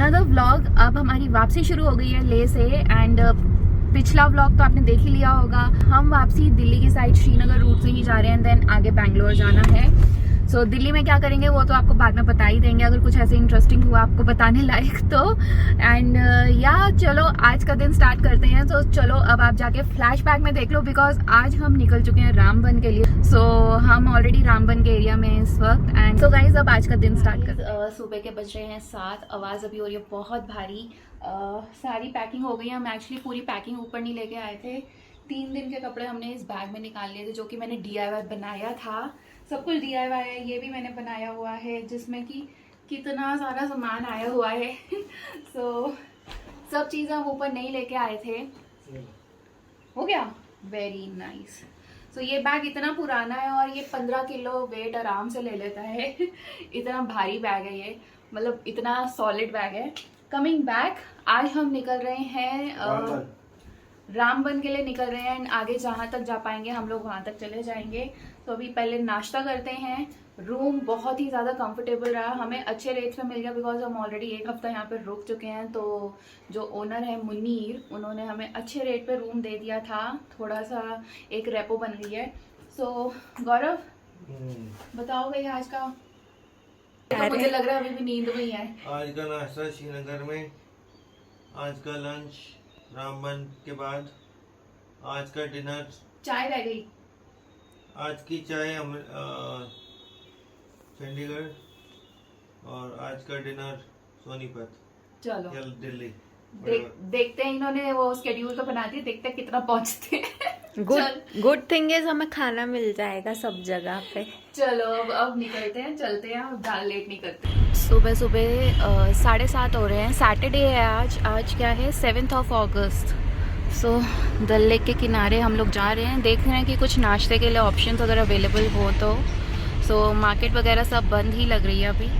Another vlog. अब हमारी वापसी शुरू हो गई है लेह से एंड पिछला व्लॉग तो आपने देख ही लिया होगा। हम वापसी दिल्ली की साइड श्रीनगर रूट से ही जा रहे हैं, देन आगे बैंगलोर जाना है। सो दिल्ली में क्या करेंगे वो तो आपको बाद में बता ही देंगे, अगर कुछ ऐसे इंटरेस्टिंग हुआ आपको बताने लायक तो। एंड या चलो आज का दिन स्टार्ट करते हैं। तो चलो अब आप जाके फ्लैशबैक में देख लो, बिकॉज आज हम निकल चुके हैं रामबन के लिए। सो हम ऑलरेडी रामबन के एरिया में हैं इस वक्त। एंड सो गाइज अब आज का दिन स्टार्ट करते। सुबह के बज रहे हैं 7। आवाज़ अभी हो रही है बहुत भारी। सारी पैकिंग हो गई है। हम एक्चुअली पूरी पैकिंग ऊपर नहीं लेके आए थे। 3 दिन के कपड़े हमने इस बैग में निकाल लिए थे, जो कि मैंने DIY बनाया था। सब कुछ DIY है, ये भी मैंने बनाया हुआ है, जिसमें कि कितना सारा सामान आया हुआ है। सो सब चीज़ें हम ऊपर नहीं लेके आए थे। हो गया, वेरी नाइस। सो ये बैग इतना पुराना है और ये 15 किलो वेट आराम से ले लेता है। इतना भारी बैग है ये, मतलब इतना सॉलिड बैग है। कमिंग बैक, आज हम निकल रहे हैं रामबन के लिए निकल रहे हैं एंड आगे जहाँ तक जा पाएंगे हम लोग वहाँ तक चले जाएंगे। तो अभी पहले नाश्ता करते हैं। रूम बहुत ही ज़्यादा कंफर्टेबल रहा, हमें अच्छे रेट्स में मिल गया, बिकॉज हम ऑलरेडी 1 हफ्ता यहाँ पे रुक चुके हैं। तो जो ओनर है मुनीर, उन्होंने हमें अच्छे रेट पे रूम दे दिया था। थोड़ा सा एक रेपो बन गई है। सो गौरव बताओ भाई आज का। तो मुझे लग रहा है अभी भी नींद में ही है। आज का नाश्ता श्रीनगर में, आज का लंच रामबन के बाद, आज का डिनर चाय रह गई। आज की चाय चंडीगढ़, और आज का डिनर सोनीपत। चलो या दिल्ली। देखते हैं, इन्होंने वो शेड्यूल तो बना दिया, देखते हैं कितना पहुंचते हैं। गुड थिंग इज हमें खाना मिल जाएगा सब जगह पे। चलो अब निकलते हैं, चलते हैं, अब ज़्यादा लेट नहीं करते। सुबह सुबह 7:30 हो रहे हैं। सैटरडे है आज क्या है, 7 अगस्त। सो डल लेक के किनारे हम लोग जा रहे हैं। देख रहे हैं कि कुछ नाश्ते के लिए ऑप्शंस अगर अवेलेबल हो तो। सो मार्केट वगैरह सब बंद ही लग रही है अभी।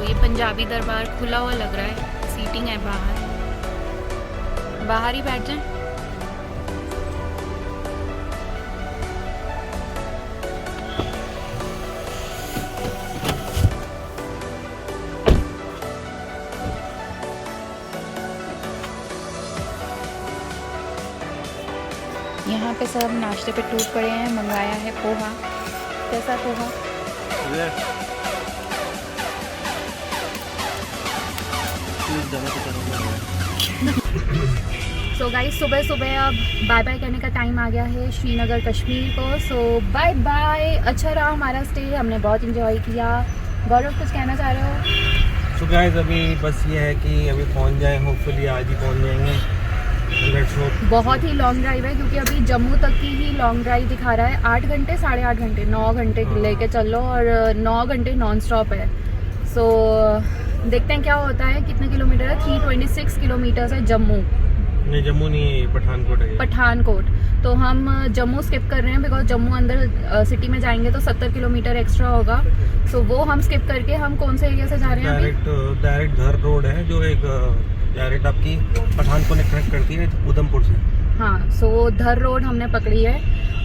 ये पंजाबी दरबार खुला हुआ लग रहा है, सीटिंग है बाहर ही बैठ जाए। यहाँ पे सब नाश्ते पे टूट पड़े हैं। मंगाया है पोहा। कैसा पोहा? सो गाइस सुबह सुबह अब बाय बाय करने का टाइम आ गया है श्रीनगर कश्मीर को। सो बाय बाय। अच्छा रहा हमारा स्टे, हमने बहुत इंजॉय किया। गौरव कुछ कहना चाह रहे हो? सो गाइस अभी बस ये है कि अभी पहुंच जाए, होपफुली आज ही पहुंच जाएंगे। Let's hope. बहुत ही लॉन्ग ड्राइव है, क्योंकि अभी जम्मू तक की ही लॉन्ग ड्राइव दिखा रहा है। 8 घंटे 8.5 घंटे 9 घंटे लेके चलो, और 9 घंटे नॉन स्टॉप है। सो देखते हैं क्या होता है। कितने किलोमीटर है? 326 किलोमीटर है जम्मू। नहीं जम्मू नहीं है, पठानकोट है। पठानकोट। तो हम जम्मू स्किप कर रहे हैं, बिकॉज जम्मू अंदर सिटी में जाएंगे तो 70 किलोमीटर एक्स्ट्रा होगा। सो वो हम स्किप करके हम कौन से एरिया से जा रहे हैं? डायरेक्ट धर रोड है, जो एक डायरेक्ट आपकी पठानकोट ने कनेक्ट करती है उधमपुर से। हाँ, सो धर रोड हमने पकड़ी है,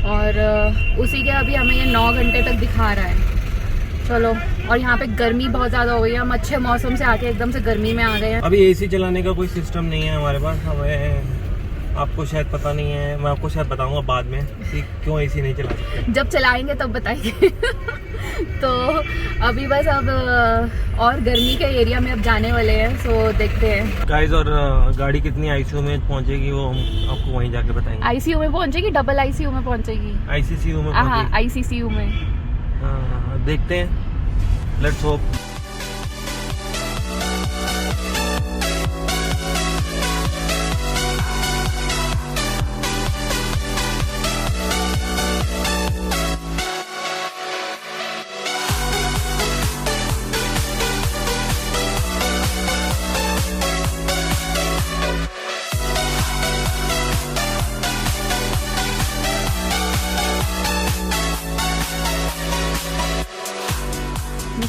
और उसी के अभी हमें ये 9 घंटे तक दिखा रहा है। चलो, और यहाँ पे गर्मी बहुत ज़्यादा हो गई है। हम अच्छे मौसम से आके एकदम से गर्मी में आ गए हैं। अभी AC चलाने का कोई सिस्टम नहीं है हमारे पास। हमें आपको शायद पता नहीं है, मैं आपको शायद बताऊंगा बाद में कि क्यों AC नहीं चला सकते। जब चलाएंगे तब बताइए। तो अभी बस अब और गर्मी के एरिया में अब जाने वाले हैं। सो देखते हैं गाइस, और गाड़ी कितनी ICU में पहुंचेगी वो हम आपको वहीं जाके बताएंगे। ICU में पहुंचेगी, डबल ICU में पहुंचेगी, ICCU में हाँ पहुंचेगी। ICCU में। हाँ, देखते हैं, लेट्स होप।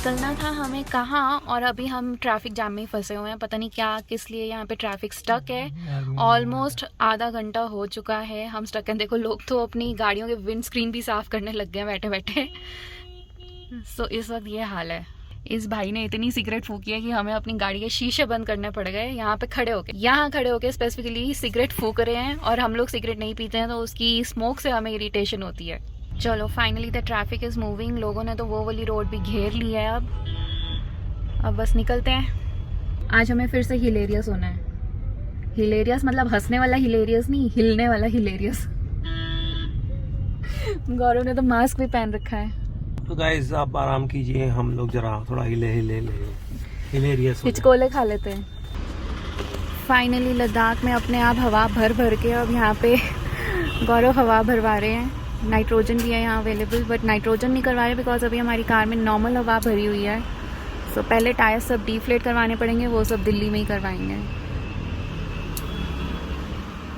निकलना था हमें कहाँ, और अभी हम ट्रैफिक जाम में फंसे हुए हैं। पता नहीं क्या किस लिए यहाँ पे ट्रैफिक स्टक है। ऑलमोस्ट आधा घंटा हो चुका है हम स्टक हैं। देखो लोग तो अपनी गाड़ियों के विंड स्क्रीन भी साफ करने लग गए हैं बैठे बैठे। सो इस वक्त ये हाल है। इस भाई ने इतनी सिगरेट फूकी है कि हमें अपनी गाड़ी के शीशे बंद करने पड़ गए। यहाँ पे खड़े होके स्पेसिफिकली सिगरेट फूक रहे हैं, और हम लोग सिगरेट नहीं पीते हैं तो उसकी स्मोक से हमें इरिटेशन होती है। चलो finally the traffic is moving. लोगों ने तो वो वाली रोड भी घेर ली है। अब बस निकलते हैं। आज हमें फिर से हिलेरियस होना है। हिलेरियस मतलब हंसने वाला हिलेरियस नहीं, हिलने वाला हिलेरियस। गौरव ने तो मास्क भी पहन रखा है। तो गाइस आप आराम कीजिए, हम लोग जरा थोड़ा हिलेरियस हिचकोले खा लेते हैं। फाइनली लद्दाख में अपने आप हवा भर भर के अब यहाँ पे गौरव हवा भरवा रहे हैं। नाइट्रोजन भी है यहाँ अवेलेबल, बट नाइट्रोजन नहीं करवा रहे बिकॉज अभी हमारी कार में नॉर्मल हवा भरी हुई है। सो पहले टायर सब डिफ्लेट करवाने पड़ेंगे, वो सब दिल्ली में ही करवाएंगे।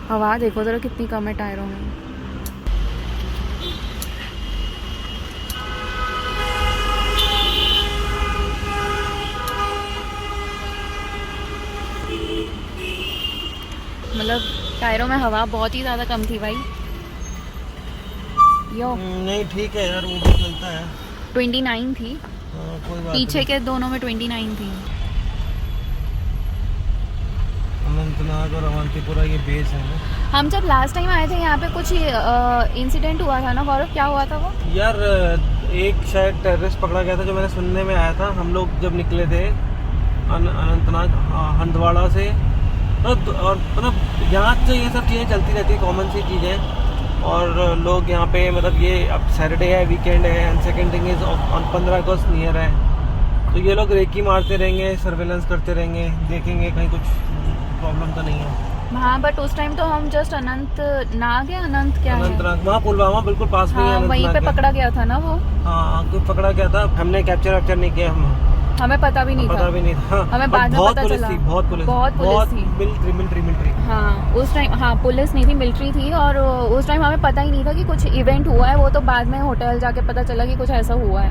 हवा देखो ज़रा कितनी कम है टायरों में। मतलब टायरों में हवा बहुत ही ज़्यादा कम थी भाई। यो नहीं ठीक है यार, वो भी चलता है। 29 थी। कोई बात पीछे के दोनों में 29 थी। अनंतनाग और अवंतीपुरा ये बेस है ना। हम जब लास्ट टाइम आए थे यहाँ पे कुछ इंसिडेंट हुआ था ना गौरव, क्या हुआ था वो? यार एक शायद टेररिस्ट पकड़ा गया था, जो मैंने सुनने में आया था। हम लोग जब निकले थे अनंतनाग हंदवाड़ा से, और मतलब यहाँ से ये सब चीज़ें चलती रहती, कॉमन सी चीज़ें। और लोग यहाँ पे मतलब ये अब सैटरडे है, वीकेंड है, and second thing is on 15 August near है, तो ये लोग रेकी मारते रहेंगे, सर्वेलेंस करते रहेंगे, देखेंगे कहीं कुछ प्रॉब्लम तो नहीं है। हाँ बट उस टाइम तो हम जस्ट अनंतनाग है, अनंत क्या है, अनंतनाग वहाँ पुलवामा बिल्कुल पास में। हाँ, वहीं पे पकड़ा गया था ना वो। हाँ तो पकड़ा गया था, हमने कैप्चर नहीं किया, हमें पता भी नहीं था। हमें बाद में पता चला। बहुत पुलिस थी, मिलिट्री। हाँ उस टाइम हाँ पुलिस नहीं थी, मिलिट्री थी। और उस टाइम हमें पता ही नहीं था कि कुछ इवेंट हुआ है। वो तो बाद में होटल जाके पता चला कि कुछ ऐसा हुआ है।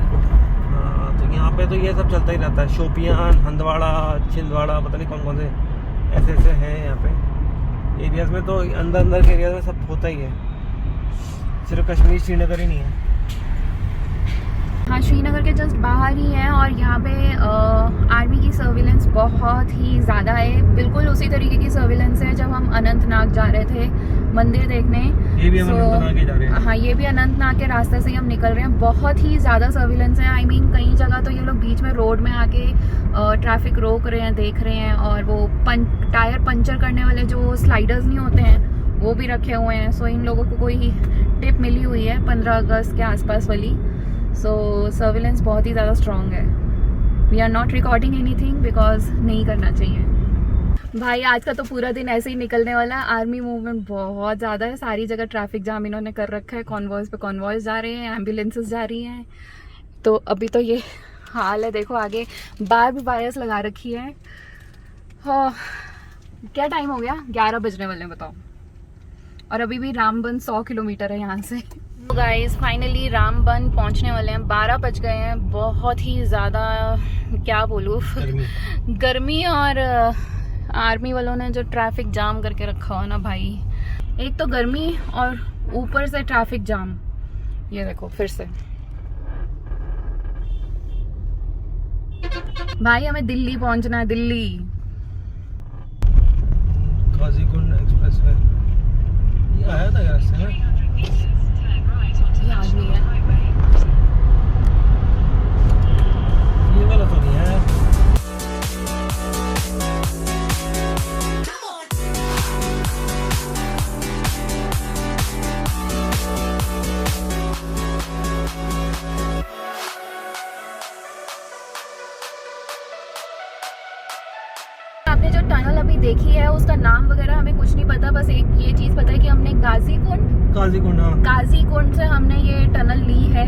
हाँ तो यहाँ पे तो ये सब चलता ही रहता है। शोपियान, हंदवाड़ा, छिंदवाड़ा, पता नहीं कौन कौन से ऐसे हैं यहाँ पे एरियाज में। तो अंदर के एरियाज में सब होता ही है, सिर्फ कश्मीर श्रीनगर ही नहीं है। हाँ श्रीनगर के जस्ट बाहर ही है, और यहाँ पे आर्मी की सर्विलेंस बहुत ही ज़्यादा है। बिल्कुल उसी तरीके की सर्विलेंस है जब हम अनंतनाग जा रहे थे मंदिर देखने। ये भी हम अनंतनाग ही जा रहे हैं। हाँ ये भी अनंतनाग के रास्ते से ही हम निकल रहे हैं। बहुत ही ज़्यादा सर्विलेंस है। आई मीन कई जगह तो ये लोग बीच में रोड में आके ट्रैफिक रोक रहे हैं, देख रहे हैं। और वो टायर पंचर करने वाले जो स्लाइडर्स नहीं होते हैं वो भी रखे हुए हैं। सो इन लोगों को कोई टिप मिली हुई है 15 अगस्त के आसपास वाली। सो सर्विलेंस बहुत ही ज़्यादा स्ट्रॉन्ग है। We are not recording anything because नहीं करना चाहिए। भाई आज का तो पूरा दिन ऐसे ही निकलने वाला है। आर्मी मूवमेंट बहुत ज़्यादा है, सारी जगह ट्रैफिक जाम इन्होंने कर रखा है। कॉन्वॉयज़ पे कॉन्वॉयज़ जा रहे हैं, एम्बुलेंसेस जा रही हैं। तो अभी तो ये हाल है। देखो आगे बार भी बायर्स लगा रखी है। हाँ क्या टाइम हो गया? 11 बजने वाले हैं बताओ। और अभी भी रामबन 100 किलोमीटर है यहाँ से। तो गाइस फाइनली रामबन पहुंचने वाले हैं। 12 बज गए हैं। बहुत ही ज़्यादा क्या बोलूँ गर्मी। और आर्मी वालों ने जो ट्रैफिक जाम करके रखा हो ना भाई, एक तो गर्मी और ऊपर से ट्रैफिक जाम। ये देखो फिर से भाई हमें दिल्ली पहुंचना है। दिल्ली काजीकुंड एक्सप्रेसवे ये आया था रास्ते में। आदमी है ये वाला तो नहीं है। आपने जो टनल अभी देखी है उसका नाम वगैरह हमें कुछ नहीं पता। बस एक ये चीज पता है कि हमने काजीकुंड से हमने ये टनल ली है।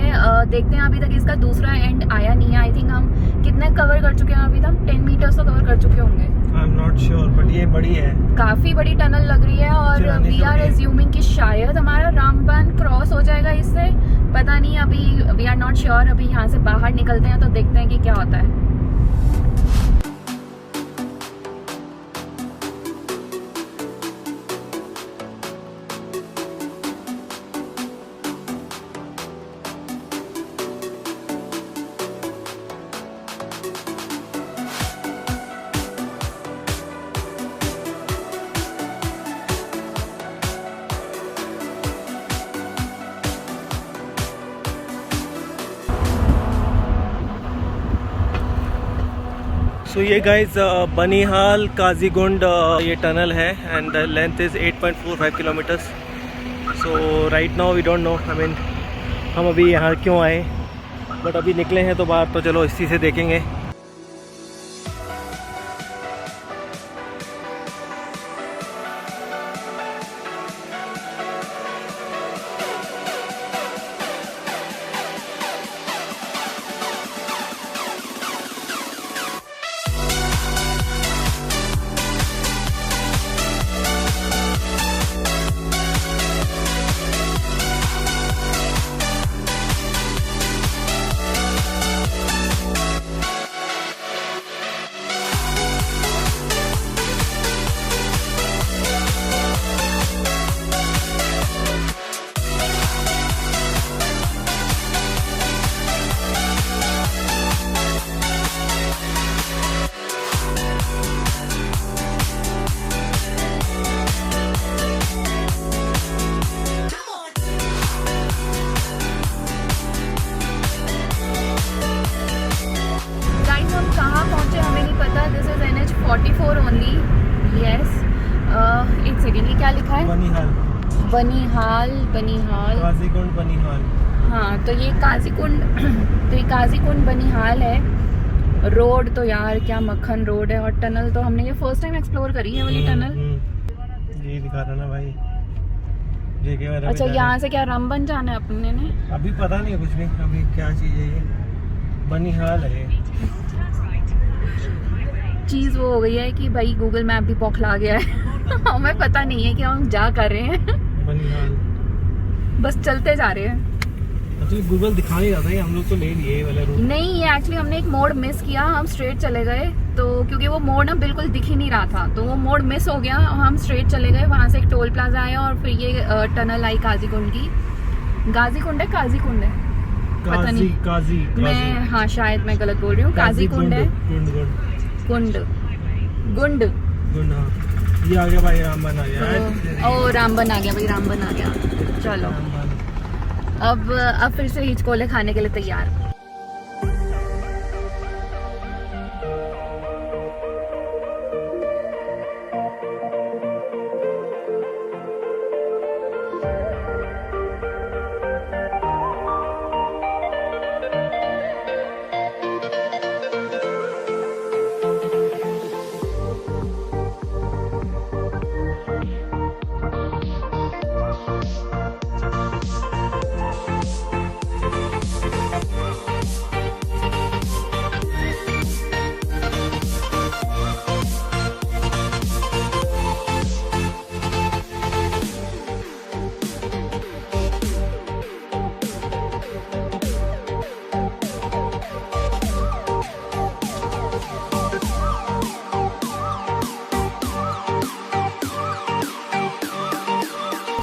देखते हैं अभी तक इसका दूसरा एंड आया नहीं है। आई थिंक हम कितने कवर कर चुके हैं अभी तक? 10 मीटर्स तो कवर कर चुके होंगे। I am not sure but ये बड़ी है, काफी बड़ी टनल लग रही है। और वी आर एज्यूमिंग कि शायद हमारा रामबन क्रॉस हो जाएगा इससे। पता नहीं, अभी वी आर नॉट श्योर। अभी यहाँ से बाहर निकलते हैं तो देखते हैं कि क्या होता है। सो ये गाइज बनिहाल काजीगुंड ये टनल है and the length is 8.45 kilometres. So right now we don't know, I mean हम अभी यहाँ क्यों आए, बट अभी निकले हैं तो बाहर, तो चलो इसी से देखेंगे। एक सेकेंड, ये क्या लिखा है? बनिहाल, बनिहाल, बनिहाल, काजीगुंड बनिहाल। हाँ, तो ये काजीकुंड बनिहाल है। रोड तो यार क्या मक्खन रोड है, और टनल तो हमने ये फर्स्ट टाइम एक्सप्लोर करी है वाली टनल। यही दिखा रहा ना भाई, ये अच्छा, यहाँ से क्या रामबन जाना है अपने ने? अभी पता नहीं कुछ भी, अभी क्या चीज़ है ये, बनिहाल है। चीज़ वो हो गई है कि भाई गूगल मैप भी बौखला गया है। हमें पता नहीं है कि हम जा कर रहे हैं। बनिहाल बस चलते जा रहे हैं। एक्चुअली गूगल दिखा नहीं रहा था, हम लोग तो ले लिए ये वाला रूट। नहीं, ये एक्चुअली हमने एक मोड़ मिस किया, हम स्ट्रेट चले गए, तो क्योंकि वो मोड़ ना बिल्कुल दिख ही नहीं रहा था, तो वो मोड़ मिस हो गया, हम स्ट्रेट चले गए। वहाँ से एक टोल प्लाजा आया और फिर ये टनल आई काजीकुंड की। गाजीकुंड है, काजीकुंड है, पता नहीं, काजी मैं, हाँ शायद मैं गलत बोल रही हूँ। काजीकुंड है, कुंड गुंड। ये आ गया भाई, रामबन आ गया। ओ रामबन आ गया भाई, रामबन आ गया। चलो अब फिर से हिचकोले खाने के लिए तैयार।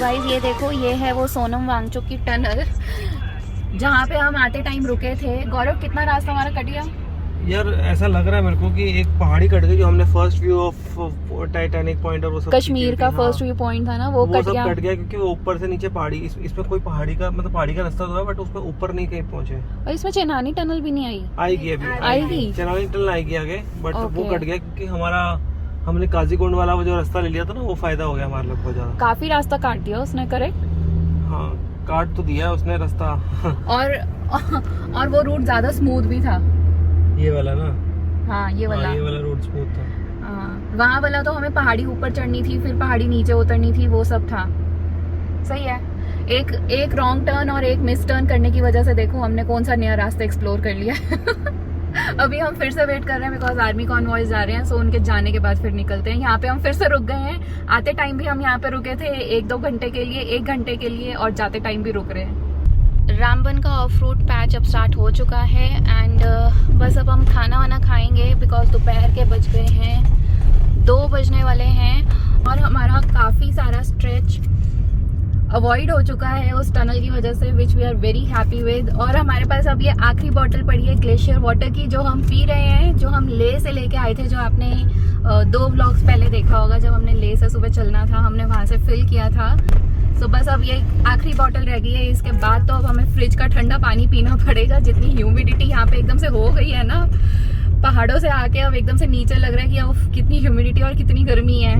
गाइस ये देखो, ये है वो सोनम वांगचुक की टनल जहाँ पे हम आते टाइम रुके थे। गौरव, कितना रास्ता हमारा कट गया यार? ऐसा लग रहा है मेरे को कि एक पहाड़ी कट गई, जो हमने first view of Titanic point और वो सब कश्मीर का फर्स्ट व्यू पॉइंट था ना, वो कट गया क्योंकि वो ऊपर से नीचे पहाड़ी, इसमें कोई पहाड़ी का मतलब पहाड़ी का रास्ता तो है, बट उसमें ऊपर नहीं कहीं पहुंचे। और इसमें चेनानी टनल भी नहीं आएगी अभी, आएगी चेनानी टनल आएगी आगे, बट वो कट गया क्योंकि हमने काजीकुंड वाला वो जो रास्ता ले लिया था ना, वो फायदा हो गया हमारे लोग को ज्यादा। काफी रास्ता काट दिया उसने, करेक्ट? हाँ, काट तो दिया उसने रास्ता। और वो रूट ज्यादा स्मूथ भी था, ये वाला ना। हाँ, ये वाला रूट स्मूथ था। वहाँ वाला तो हमें पहाड़ी ऊपर चढ़नी थी, फिर पहाड़ी नीचे उतरनी थी, वो सब था। सही है। एक रॉन्ग टर्न और एक मिस टर्न करने की वजह से देखो हमने कौन सा नया रास्ता एक्सप्लोर कर लिया। अभी हम फिर से वेट कर रहे हैं बिकॉज आर्मी कॉन्वॉयज जा रहे हैं, सो उनके जाने के बाद फिर निकलते हैं। यहाँ पे हम फिर से रुक गए हैं। आते टाइम भी हम यहाँ पे रुके थे 1-2 घंटे के लिए, 1 घंटे के लिए, और जाते टाइम भी रुक रहे हैं। रामबन का ऑफ रोड पैच अब स्टार्ट हो चुका है एंड बस अब हम खाना वाना खाएंगे बिकॉज दोपहर के बज गए हैं 2 बजने वाले हैं और हमारा काफ़ी सारा स्ट्रेच अवॉइड हो चुका है उस टनल की वजह से, which we are very happy with. और हमारे पास अब ये आखिरी बॉटल पड़ी है ग्लेशियर वाटर की, जो हम पी रहे हैं, जो हम ले से लेके आए थे, जो आपने 2 व्लॉग्स पहले देखा होगा। जब हमने ले से सुबह चलना था, हमने वहाँ से फिल किया था। तो बस अब ये आखिरी बॉटल रह गई है। इसके बाद तो अब हमें फ्रिज का ठंडा पानी पीना पड़ेगा। जितनी ह्यूमिडिटी यहाँ पे एकदम से हो गई है ना, पहाड़ों से आके अब एकदम से नीचे लग रहा है कि अब कितनी ह्यूमिडिटी और कितनी गर्मी है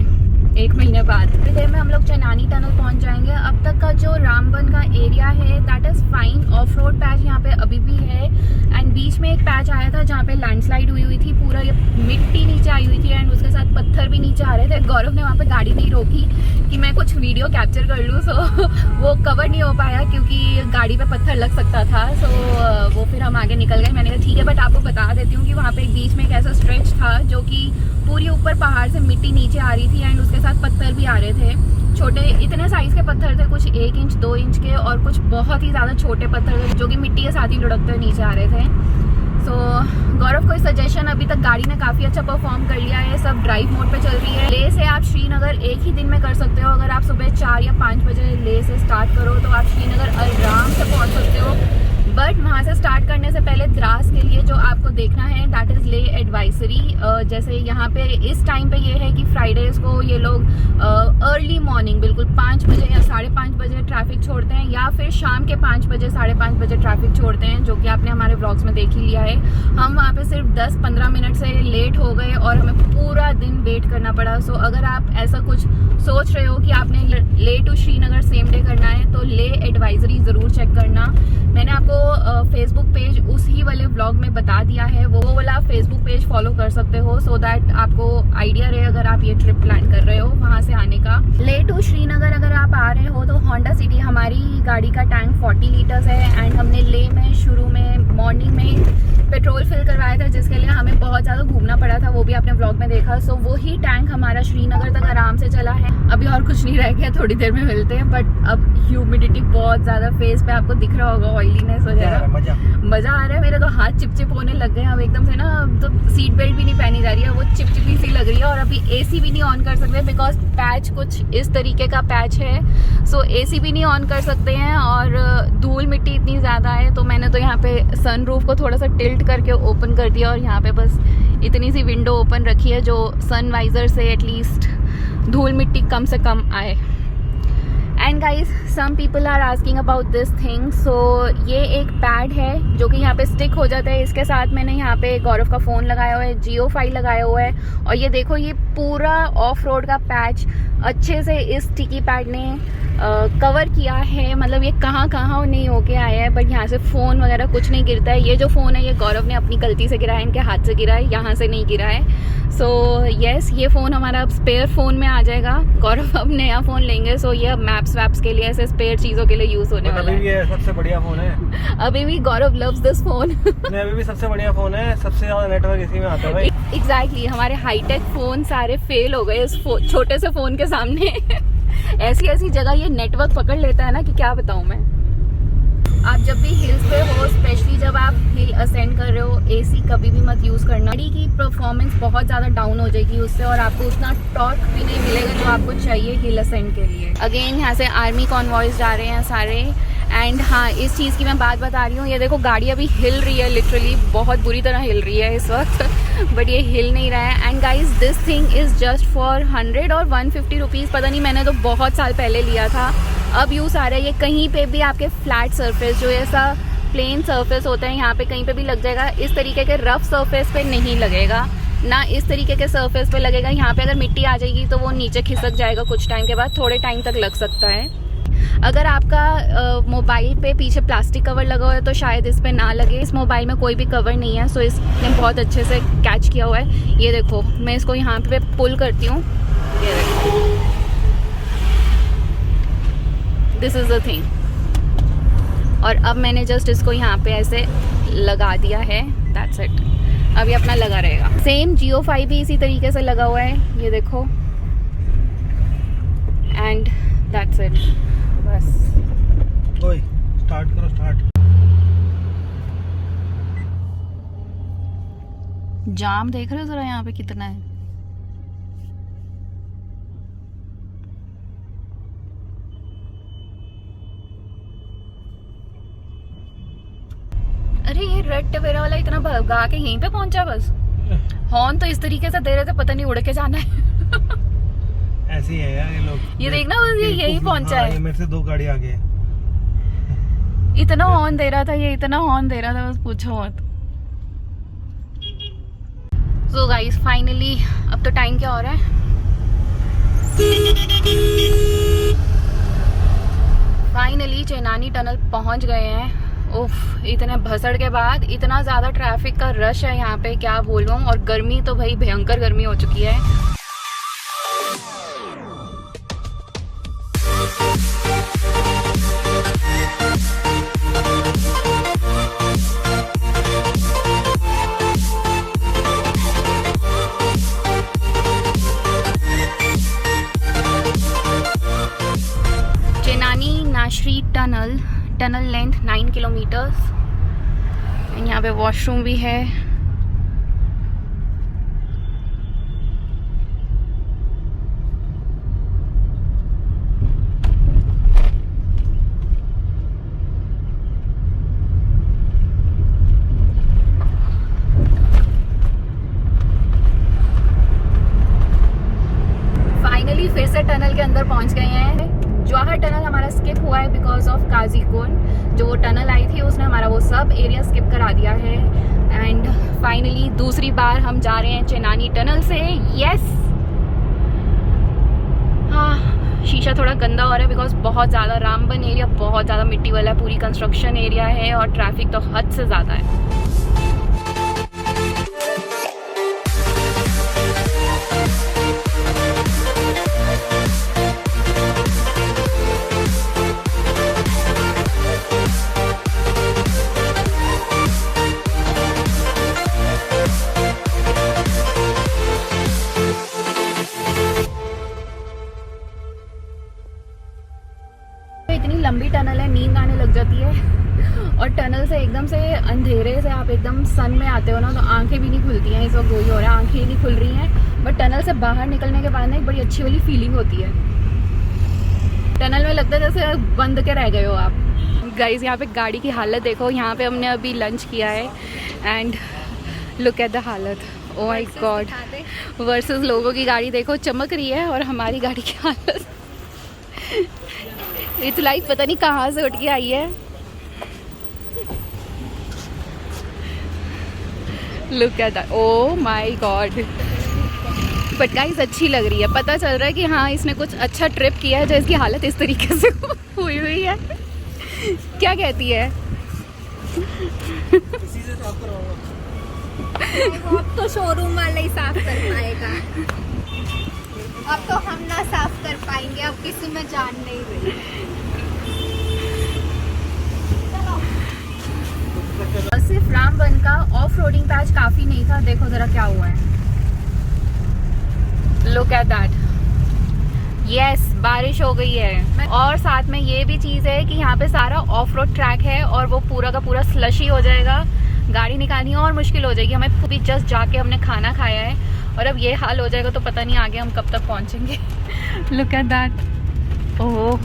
1 महीने बाद। थोड़ी देर में हम लोग चनानी टनल पहुंच जाएंगे। अब तक का जो रामबन का एरिया है that is fine. Of road patch यहाँ पे अभी भी है एंड बीच में एक पैच आया था जहाँ पे लैंडस्लाइड हुई थी, पूरा ये मिट्टी नीचे आई हुई थी एंड उसके साथ पत्थर भी नीचे आ रहे थे। गौरव ने वहाँ पे गाड़ी नहीं रोकी कि मैं कुछ वीडियो कैप्चर कर लूँ, सो वो कवर नहीं हो पाया क्योंकि गाड़ी पे पत्थर लग सकता था। सो वो फिर हम आगे निकल गए। मैंने कहा ठीक है, बट आपको बता देती हूँ कि वहाँ पे एक बीच में एक ऐसा स्ट्रेच था जो कि पूरी ऊपर पहाड़ से मिट्टी नीचे आ रही थी एंड उसके साथ पत्थर भी आ रहे थे। छोटे इतने साइज के पत्थर थे, कुछ 1 इंच 2 इंच के और कुछ बहुत ही ज़्यादा छोटे पत्थर थे जो कि मिट्टी के साथ ही लुढ़कते हुए नीचे आ रहे थे। सो गौरव, कोई सजेशन? अभी तक गाड़ी ने काफ़ी अच्छा परफॉर्म कर लिया है, सब ड्राइव मोड पे चल रही है। ले से आप श्रीनगर एक ही दिन में कर सकते हो। अगर आप सुबह 4 या 5 बजे ले से स्टार्ट करो तो आप श्रीनगर आराम से पहुंच सकते हो। बट वहाँ से स्टार्ट करने से पहले द्रास के लिए जो आपको देखना है दैट इज़ ले एडवाइजरी। जैसे यहाँ पे इस टाइम पे ये है कि फ्राइडेज को ये लोग अर्ली मॉर्निंग बिल्कुल 5 बजे या 5:30 बजे ट्रैफिक छोड़ते हैं, या फिर शाम के 5 बजे 5:30 बजे ट्रैफिक छोड़ते हैं, जो कि आपने हमारे व्लॉग्स में देख ही लिया है। हम वहाँ पे सिर्फ 10-15 मिनट से लेट हो गए और हमें पूरा दिन वेट करना पड़ा। सो अगर आप ऐसा कुछ सोच रहे हो कि आपने ले टू श्रीनगर सेम डे करना है तो ले एडवाइजरी ज़रूर चेक करना। मैंने आपको फेसबुक पेज उसी वाले व्लॉग में बता दिया है, वो वाला आप फेसबुक पेज फॉलो कर सकते हो सो दैट आपको आइडिया रहे अगर आप ये ट्रिप प्लान कर रहे हो वहाँ से आने का। ले टू श्रीनगर अगर आप आ रहे हो तो होंडा सिटी, हमारी गाड़ी का टैंक 40 लीटर्स है एंड हमने ले में शुरू में मॉर्निंग में पेट्रोल फिल करवाया था जिसके लिए हमें बहुत ज़्यादा घूमना पड़ा था, वो भी आपने व्लॉग में देखा। सो वही टैंक हमारा श्रीनगर तक आराम से चला है। अभी और कुछ नहीं रह गया, थोड़ी देर में मिलते हैं। बट अब ह्यूमिडिटी बहुत ज़्यादा फेस पे आपको दिख रहा होगा, ऑयलीनेस वगैरह, मज़ा आ रहा है। मेरे तो हाथ चिपचिप होने लग गए अब एकदम से ना। तो सीट बेल्ट भी नहीं पहनी जा रही है, वो चिपचिपी सी लग रही है। और अभी एसी भी नहीं ऑन कर सकते बिकॉज पैच कुछ इस तरीके का पैच है। सो एसी भी नहीं ऑन कर सकते हैं और धूल मिट्टी इतनी ज़्यादा है। तो मैंने तो यहाँ पे सनरूफ को थोड़ा सा टिल्ट करके ओपन कर दिया और यहाँ पे बस इतनी सी विंडो ओपन रखी है जो सन वाइजर से एटलीस्ट धूल मिट्टी कम से कम आए। And guys, some people are asking about this thing. So ये एक पैड है जो कि यहाँ पे स्टिक हो जाता है। इसके साथ मैंने यहाँ पे गौरव का फ़ोन लगाया हुआ है, जियो फाइल लगाया हुआ है और ये देखो ये पूरा ऑफ रोड का पैच अच्छे से इस स्टिकी पैड ने कवर किया है। मतलब ये कहाँ कहाँ नहीं होके आया है, बट यहाँ से फ़ोन वगैरह कुछ नहीं गिरता है। ये जो फ़ोन है ये गौरव ने अपनी गलती से गिरा है, इनके हाथ से गिरा है, यहाँ से नहीं गिरा है। सो येस, ये फ़ोन हमारा अब स्पेयर फ़ोन में आ जाएगा। गौरव अब नया फ़ोन लेंगे, सो ये अब मैप्स वैप्स के लिए ऐसे स्पेयर चीज़ों के लिए यूज़ होने वाला है। अभी भी सबसे बढ़िया फ़ोन है। अभी भी गौरव लव्स दिस फ़ोन। अभी भी सबसे बढ़िया फ़ोन है, सबसे ज़्यादा नेटवर्क इसी में आता है भाई। एग्जैक्टली, हमारे हाईटेक फ़ोन सारे फेल हो गए इस छोटे से फ़ोन के सामने। ऐसी ऐसी जगह ये नेटवर्क पकड़ लेता है ना कि क्या बताऊं मैं। आप जब भी हिल्स पे हो, स्पेशली जब आप हिल असेंड कर रहे हो, एसी कभी भी मत यूज़ करना। गाड़ी की परफॉर्मेंस बहुत ज़्यादा डाउन हो जाएगी उससे और आपको उतना टॉर्क भी नहीं मिलेगा जो आपको चाहिए हिल असेंड के लिए। अगेन यहाँ से आर्मी कॉन्वॉयज जा रहे हैं सारे। एंड हाँ, इस चीज़ की मैं बात बता रही हूँ, ये देखो गाड़ी अभी हिल रही है, लिटरली बहुत बुरी तरह हिल रही है इस वक्त, बट ये हिल नहीं रहा है। And guys, this thing is just for 100 और 150 रुपीज़, पता नहीं, मैंने तो बहुत साल पहले लिया था, अब यूज़ आ रहा है। ये कहीं पे भी आपके फ्लैट सरफेस, जो ऐसा प्लेन सरफेस होता है, यहाँ पे कहीं पे भी लग जाएगा। इस तरीके के रफ सरफेस पे नहीं लगेगा, ना इस तरीके के सरफेस पे लगेगा। यहाँ पे अगर मिट्टी आ जाएगी तो वो नीचे खिसक जाएगा कुछ टाइम के बाद, थोड़े टाइम तक लग सकता है। अगर आपका मोबाइल पे पीछे प्लास्टिक कवर लगा हुआ है तो शायद इस पे ना लगे। इस मोबाइल में कोई भी कवर नहीं है, सो इसने बहुत अच्छे से कैच किया हुआ है। ये देखो, मैं इसको यहाँ पे पुल करती हूँ, ये देखो, दिस इज़ द थिंग। और अब मैंने जस्ट इसको यहाँ पे ऐसे लगा दिया है, दैट्स इट। अभी अपना लगा रहेगा। सेम जियो 5 भी इसी तरीके से लगा हुआ है, ये देखो, एंड दैट्स इट। बस स्टार्ट करो स्टार्ट। जाम देख रहे हो जरा यहाँ पे कितना है। अरे ये रेड टवेरा वाला इतना भगा के यहीं पे पहुंचा बस। हॉर्न तो इस तरीके से दे रहे थे, पता नहीं उड़ के जाना है। ऐसे ही है यार ये लोग। ये देखना बस, ये यही पहुंचा है। ये मेरे से 2 गाड़ी आगे है। इतना हॉर्न दे रहा था ये, इतना हॉर्न दे रहा था बस पूछो मत। सो गाइस फाइनली अब तो टाइम क्या हो रहा है, फाइनली चेनानी टनल पहुंच गए हैं। उफ, इतने भसड़ के बाद इतना ज्यादा ट्रैफिक का रश है यहाँ पे, क्या बोलूं। और गर्मी तो भाई भयंकर गर्मी हो चुकी है। Nashri tunnel length 9 kilometres. यहाँ पे वॉशरूम भी है। फाइनली फिर से टनल के अंदर पहुंच गए हैं। जवाहर टनल हमारा स्किप हुआ है बिकॉज ऑफ काजीकुंड। जो टनल आई थी उसने हमारा वो सब एरिया स्किप करा दिया है। एंड फाइनली दूसरी बार हम जा रहे हैं चेनानी टनल से। यस, हाँ, शीशा थोड़ा गंदा हो रहा है बिकॉज बहुत ज़्यादा रामबन एरिया बहुत ज़्यादा मिट्टी वाला है, पूरी कंस्ट्रक्शन एरिया है और ट्रैफिक तो हद से ज़्यादा है। इतनी लंबी टनल है, नींद आने लग जाती है। और टनल से एकदम से अंधेरे से आप एकदम सन में आते हो ना, तो आंखें भी नहीं खुलती हैं। इस वक्त वही हो रहा है, आंखें ही नहीं खुल रही हैं। बट टनल से बाहर निकलने के बाद ना एक बड़ी अच्छी वाली फीलिंग होती है। टनल में लगता है जैसे बंद के रह गए हो आप। गाइस यहाँ पे गाड़ी की हालत देखो। यहाँ पे हमने अभी लंच किया है एंड लुक एट द हालत। ओ माय गॉड, वर्सेस लोगों की गाड़ी देखो चमक रही है और हमारी गाड़ी की हालत इट्स लाइक पता नहीं कहाँ से उठ के आई है। Look at that, oh my God. But guys अच्छी लग रही है, पता चल रहा है कि हाँ इसने कुछ अच्छा ट्रिप किया है जो इसकी हालत इस तरीके से हुई हुई है। क्या कहती है? इसी से साफ करवाऊंगा। अब तो शोरूम वाला ही साफ कर पाएगा, अब तो हम ना साफ कर पाएंगे, अब किसी में जान नहीं रही। सिर्फ रामबन का ऑफ रोडिंग पैच काफी नहीं था, देखो जरा क्या हुआ है। Look at that. यस, बारिश हो गई है और साथ में ये भी चीज है कि यहाँ पे सारा ऑफ रोड ट्रैक है और वो पूरा का पूरा स्लशी हो जाएगा। गाड़ी निकालनी और मुश्किल हो जाएगी। हमें भी जस्ट जाके हमने खाना खाया है और अब ये हाल हो जाएगा तो पता नहीं आगे हम कब तक पहुंचेंगे। Look at that. ओह,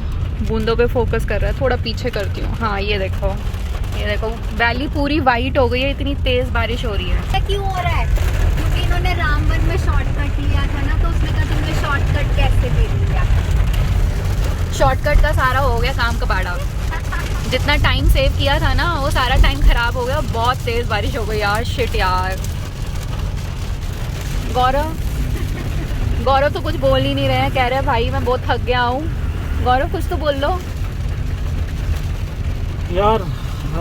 बूंदों पे फोकस कर रहा है, थोड़ा पीछे करती हूँ। हाँ ये देखो, ये देखो वैली पूरी वाइट हो गई है, इतनी तेज बारिश हो रही है। क्यों हो रहा है? क्योंकि इन्होंने रामबन में शॉर्टकट लिया था ना, तो उसने कहा तुमने शॉर्टकट कैसे ले लिया। शॉर्टकट का सारा हो गया काम कबाड़ा। जितना टाइम सेव किया था ना वो सारा टाइम खराब हो गया। बहुत तेज बारिश हो गई यार, शिट यार। गौरव तो कुछ बोल ही नहीं रहे हैं, कह रहे हैं भाई मैं बहुत थक गया हूँ। गौरव कुछ तो बोल लो यार।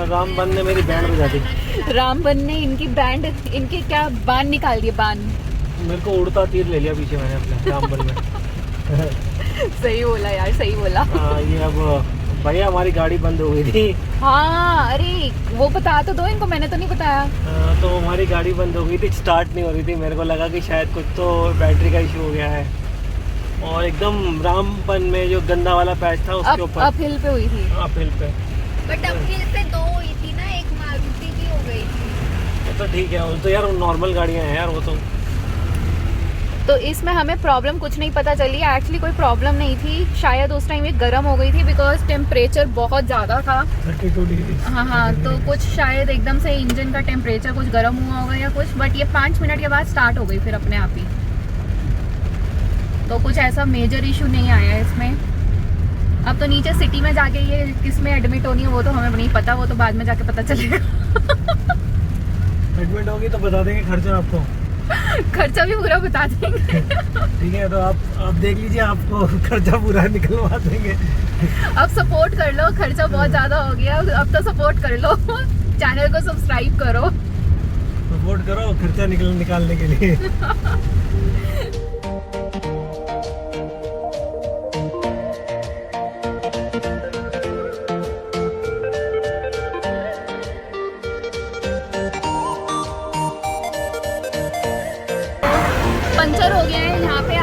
रामबन ने मेरी बैंड बजा दी। रामबन ने इनकी बैंड, इनके क्या बान निकाल दिए, बान। मेरे को उड़ता तीर ले लिया पीछे मैंने अपने रामबन में। सही बोला यार, सही बोला। हाँ, ये अब भैया हमारी गाड़ी बंद हो गई थी। हाँ अरे वो बता तो दो इनको, मैंने तो नहीं बताया। तो हमारी गाड़ी बंद हो गई थी, स्टार्ट नहीं हो रही थी। मेरे को लगा कि शायद कुछ तो बैटरी का इशू हो गया है। और एकदम रामबन में जो गंदा वाला पैच था उसके ऊपर अप हिल पे हुई थी। अप हिल पे बट अपनी से 2 हुई थी ना, एक मारुति की हो गई थी। वो तो ठीक है, वो तो यार नॉर्मल गाड़ियाँ हैं यार वो तो इसमें हमें प्रॉब्लम कुछ नहीं पता चली। एक्चुअली कोई प्रॉब्लम नहीं थी, शायद उस टाइम ये गर्म हो गई थी बिकॉज टेम्परेचर बहुत ज़्यादा था। 32 डिग्री। हाँ, तो कुछ शायद एकदम से इंजन का टेम्परेचर कुछ गर्म हुआ होगा या कुछ, बट ये 5 मिनट के बाद स्टार्ट हो गई फिर अपने आप ही। तो कुछ ऐसा मेजर इशू नहीं आया इसमें। अब तो नीचे सिटी में जाके ये किस में एडमिट होनी है वो तो हमें नहीं पता, वो तो बाद में जाके पता चलेगा। एडमिट होगी तो बता देंगे खर्चा आपको। खर्चा भी पूरा बता देंगे। ठीक है, तो आप देख लीजिए, आपको खर्चा पूरा निकलवा देंगे। अब सपोर्ट कर लो, खर्चा बहुत ज्यादा हो गया, अब तो सपोर्ट कर लो। चैनल को सब्सक्राइब करो, सपोर्ट करो खर्चा निकालने के लिए। पंचर हो गया है यहाँ पे